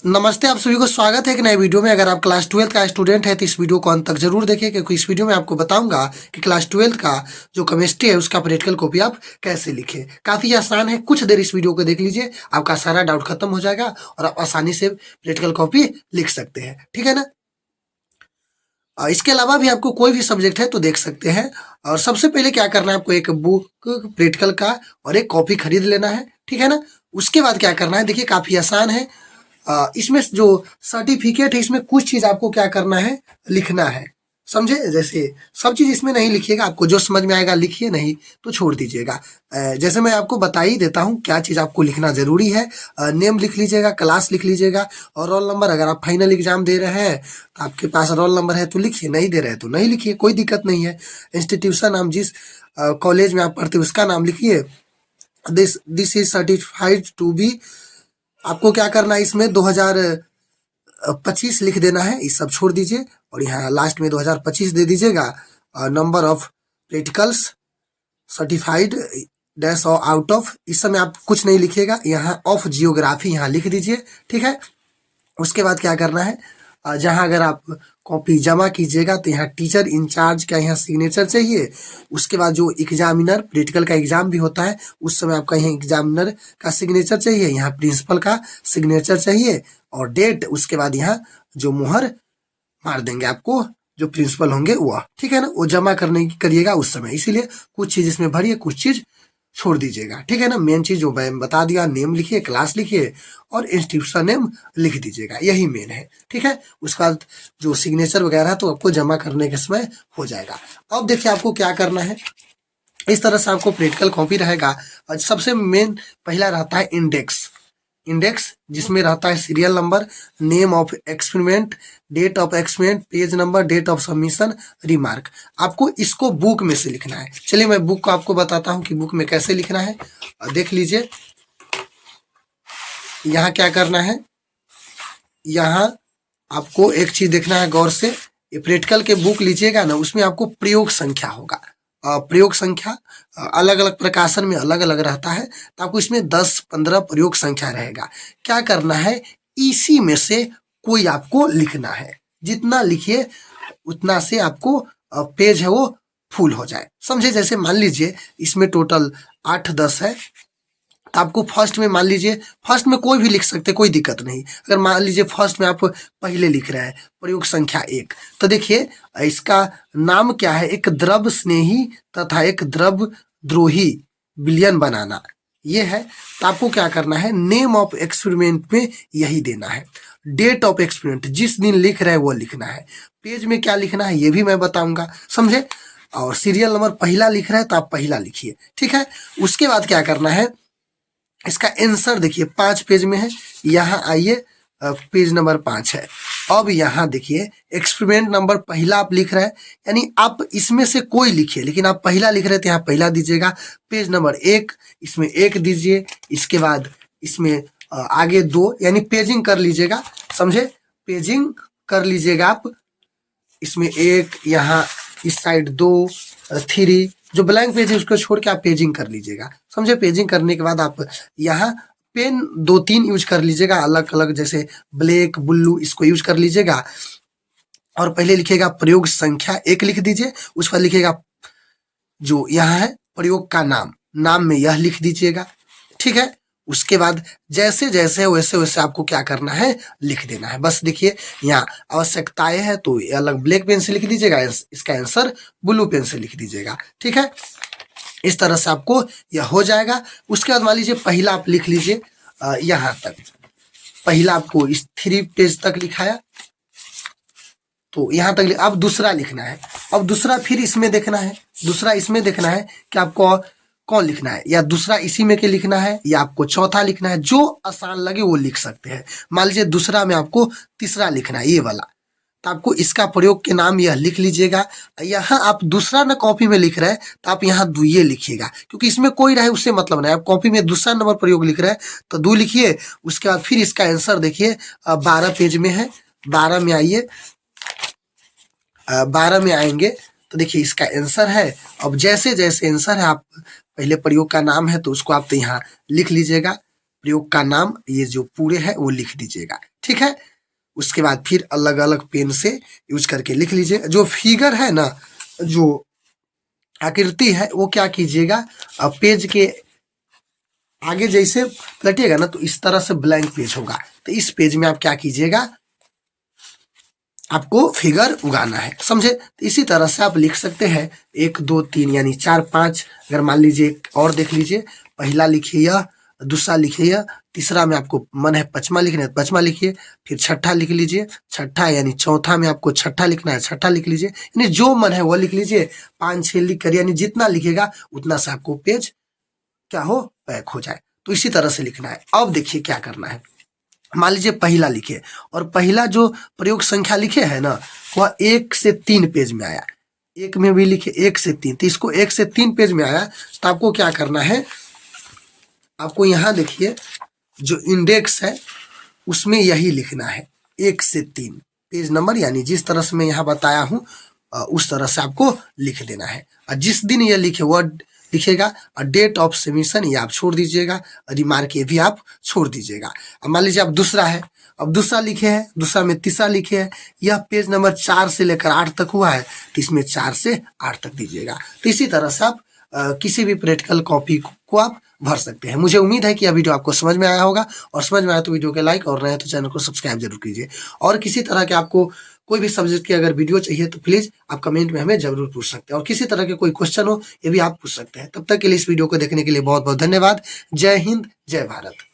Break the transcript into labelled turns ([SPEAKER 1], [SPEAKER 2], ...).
[SPEAKER 1] नमस्ते, आप सभी को स्वागत है एक नए वीडियो में। अगर आप क्लास 12 का स्टूडेंट है तो इस वीडियो को अंत तक जरूर देखें, क्योंकि इस वीडियो में आपको बताऊंगा कि क्लास 12 का जो केमिस्ट्री है उसका प्रैक्टिकल कॉपी आप कैसे लिखें। काफी आसान है, कुछ देर इस वीडियो को देख लीजिए, आपका सारा डाउट खत्म हो जाएगा और आप आसानी से प्रैक्टिकल कॉपी लिख सकते हैं। ठीक है ना। इसके अलावा भी आपको कोई भी सब्जेक्ट है तो देख सकते हैं। और सबसे पहले क्या करना है, आपको एक बुक प्रैक्टिकल का और एक कॉपी खरीद लेना है। ठीक है ना। उसके बाद क्या करना है, देखिए काफी आसान है। इसमें जो सर्टिफिकेट है इसमें कुछ चीज आपको क्या करना है, लिखना है। समझे। जैसे सब चीज इसमें नहीं लिखिएगा, आपको जो समझ में आएगा लिखिए, नहीं तो छोड़ दीजिएगा। जैसे मैं आपको बता ही देता हूँ क्या चीज आपको लिखना जरूरी है। नेम लिख लीजिएगा, क्लास लिख लीजिएगा और रोल नंबर। अगर आप फाइनल एग्जाम दे रहे हैं तो आपके पास रोल नंबर है तो लिखिए, नहीं दे रहे हैं तो नहीं लिखिए, कोई दिक्कत नहीं है। इंस्टीट्यूशन नाम, जिस कॉलेज में आप पढ़ते हैं उसका नाम लिखिए। This is certified to be. आपको क्या करना है, इसमें 2025 लिख देना है, ये सब छोड़ दीजिए और यहाँ लास्ट में 2025 दे दीजिएगा। Number of practicals certified dash और आउट ऑफ, इस समय आप कुछ नहीं लिखिएगा। यहाँ ऑफ जियोग्राफी यहाँ लिख दीजिए। ठीक है। उसके बाद क्या करना है, जहाँ अगर आप कॉपी जमा कीजिएगा तो यहाँ टीचर इंचार्ज का यहाँ सिग्नेचर चाहिए। उसके बाद जो एग्जामिनर प्रैक्टिकल का एग्जाम भी होता है उस समय आपका यहाँ एग्जामिनर का सिग्नेचर चाहिए, यहाँ प्रिंसिपल का सिग्नेचर चाहिए और डेट। उसके बाद यहाँ जो मुहर मार देंगे आपको जो प्रिंसिपल होंगे वह। ठीक है ना। वो जमा करने की करिएगा उस समय, इसीलिए कुछ चीज इसमें भरिए, कुछ चीज छोड़ दीजिएगा। ठीक है ना। मेन चीज जो मैं बता दिया, नेम लिखिए, क्लास लिखिए और इंस्टीट्यूशन नेम लिख दीजिएगा, यही मेन है। ठीक है। उसके बाद जो सिग्नेचर वगैरह तो आपको जमा करने के समय हो जाएगा। अब देखिए आपको क्या करना है, इस तरह से आपको प्रैक्टिकल कॉपी रहेगा। और सबसे मेन पहला रहता है इंडेक्स। इंडेक्स जिसमें रहता है serial number, name of experiment, date of experiment, page number, date of submission, remark. आपको इसको बुक में से लिखना है। चलिए मैं बुक को आपको बताता हूँ कि बुक में कैसे लिखना है। देख लीजिए यहाँ क्या करना है, यहाँ आपको एक चीज देखना है गौर से। ये प्रैक्टिकल के बुक लीजिएगा ना, उसमें आपको प्रयोग संख्या होगा। प्रयोग संख्या अलग अलग प्रकाशन में अलग अलग रहता है, तो आपको इसमें 10-15 प्रयोग संख्या रहेगा। क्या करना है, इसी में से कोई आपको लिखना है। जितना लिखिए उतना से आपको पेज है वो फुल हो जाए। समझे। जैसे मान लीजिए इसमें टोटल 8-10 है, तो आपको फर्स्ट में मान लीजिए, फर्स्ट में कोई भी लिख सकते, कोई दिक्कत नहीं। अगर मान लीजिए फर्स्ट में आप पहले लिख रहे हैं प्रयोग संख्या 1, तो देखिए इसका नाम क्या है, एक द्रव स्नेही तथा एक द्रव द्रोही विलयन बनाना, ये है। तो आपको क्या करना है, नेम ऑफ एक्सपेरिमेंट में यही देना है। डेट ऑफ एक्सपेरिमेंट जिस दिन लिख रहे हैं वो लिखना है। पेज में क्या लिखना है ये भी मैं बताऊंगा, समझे। और सीरियल नंबर पहला लिख रहे हैं तो आप पहला लिखिए। ठीक है। उसके बाद क्या करना है, इसका आंसर देखिए 5 पेज में है। यहाँ आइए, पेज नंबर 5 है। अब यहाँ देखिए एक्सपेरिमेंट नंबर पहला आप लिख रहे हैं, यानी आप इसमें से कोई लिखिए, लेकिन आप पहला लिख रहे हैं तो यहाँ पहला दीजिएगा। पेज नंबर 1, इसमें 1 दीजिए। इसके बाद इसमें आगे 2, यानी पेजिंग कर लीजिएगा, समझे। पेजिंग कर लीजिएगा आप। इसमें 1, यहाँ इस साइड 2, 3, जो ब्लैंक पेज है उसको छोड़ के आप पेजिंग कर लीजिएगा, समझे। पेजिंग करने के बाद आप यहाँ पेन 2-3 यूज कर लीजिएगा अलग अलग, जैसे ब्लैक, ब्लू, इसको यूज कर लीजिएगा। और पहले लिखिएगा प्रयोग संख्या 1 लिख दीजिए। उस पर लिखिएगा जो यहाँ है प्रयोग का नाम, नाम में यह लिख दीजिएगा। ठीक है। उसके बाद जैसे जैसे वैसे वैसे आपको क्या करना है, लिख देना है। बस देखिए यहाँ आवश्यकताएं है तो अलग ब्लैक पेन से लिख दीजिएगा, इसका आंसर ब्लू पेन से लिख दीजिएगा। ठीक है। इस तरह से आपको यह हो जाएगा। उसके बाद मान लीजिए पहला आप लिख लीजिए, यहाँ तक पहला आपको इस 3 पेज तक लिखाया, तो यहाँ तक। अब दूसरा लिखना है। अब दूसरा फिर इसमें देखना है, दूसरा इसमें देखना है कि आपको कौन लिखना है, या दूसरा इसी में के लिखना है या आपको चौथा लिखना है, जो आसान लगे वो लिख सकते हैं। मान लीजिए दूसरा में आपको तीसरा लिखना है, ये वाला, तो आपको इसका प्रयोग के नाम यह लिख लीजिएगा। यहाँ आप दूसरा ना कॉपी में लिख रहे हैं तो आप यहाँ 2 ये लिखिएगा, क्योंकि इसमें कोई रहे उससे मतलब नहीं। आप कॉपी में दूसरा नंबर प्रयोग लिख रहे हैं तो 2 लिखिए। उसके बाद फिर इसका आंसर देखिए 12 पेज में है। 12 में आइए, 12 में आएंगे तो देखिए इसका आंसर है। अब जैसे जैसे आंसर है, आप पहले प्रयोग का नाम है तो उसको आप तो यहाँ लिख लीजिएगा। प्रयोग का नाम ये जो पूरे है वो लिख दीजिएगा, ठीक है। उसके बाद फिर अलग अलग पेन से यूज करके लिख लीजिए। जो फिगर है ना, जो आकृति है, वो क्या कीजिएगा, पेज के आगे जैसे पलटिएगा ना तो इस तरह से ब्लैंक पेज होगा, तो इस पेज में आप क्या कीजिएगा, आपको फिगर उगाना है, समझे। तो इसी तरह से आप लिख सकते हैं 1 2 3 यानी 4 5। अगर मान लीजिए और देख लीजिए, पहला लिखिए यह, दूसरा लिखिए यह, तीसरा में आपको मन है पचमा लिखना है पचमा लिखिए, फिर छठा लिख लीजिए, छठा यानी चौथा में आपको छठा लिखना है छठा लिख लीजिए, यानी जो मन है वो लिख लीजिए। 5 6 लिख कर, यानी जितना लिखिएगा उतना से आपको पेज क्या हो, पैक हो जाए। तो इसी तरह से लिखना है। अब देखिए क्या करना है, मान लीजिए पहला लिखे और पहला जो प्रयोग संख्या लिखे है ना, वह 1 से 3 पेज में आया। एक में भी लिखे 1 से 3, तो इसको 1 से 3 पेज में आया, तो आपको क्या करना है, आपको यहाँ देखिए जो इंडेक्स है उसमें यही लिखना है 1 से 3 पेज नंबर, यानी जिस तरह से मैं यहाँ बताया हूँ उस तरह से आपको लिख देना है। और जिस दिन ये लिखे वह लिखिएगा, और डेट ऑफ सबमिशन ये आप छोड़ दीजिएगा, रिमार्क ये भी आप छोड़ दीजिएगा। अब मान लीजिए आप दूसरा है, अब दूसरा लिखे हैं, दूसरा में तीसरा लिखे हैं, यह पेज नंबर 4 से लेकर 8 तक हुआ है, तो इसमें 4 से 8 तक दीजिएगा। तो इसी तरह से आप किसी भी प्रैक्टिकल कॉपी को आप भर सकते हैं। मुझे उम्मीद है कि यह वीडियो आपको समझ में आया होगा, और समझ में आया तो वीडियो को लाइक, और रहे तो चैनल को सब्सक्राइब जरूर कीजिए। और किसी तरह के आपको कोई भी सब्जेक्ट की अगर वीडियो चाहिए तो प्लीज आप कमेंट में हमें जरूर पूछ सकते हैं, और किसी तरह के कोई क्वेश्चन हो ये भी आप पूछ सकते हैं। तब तक के लिए इस वीडियो को देखने के लिए बहुत बहुत धन्यवाद। जय हिंद, जय भारत।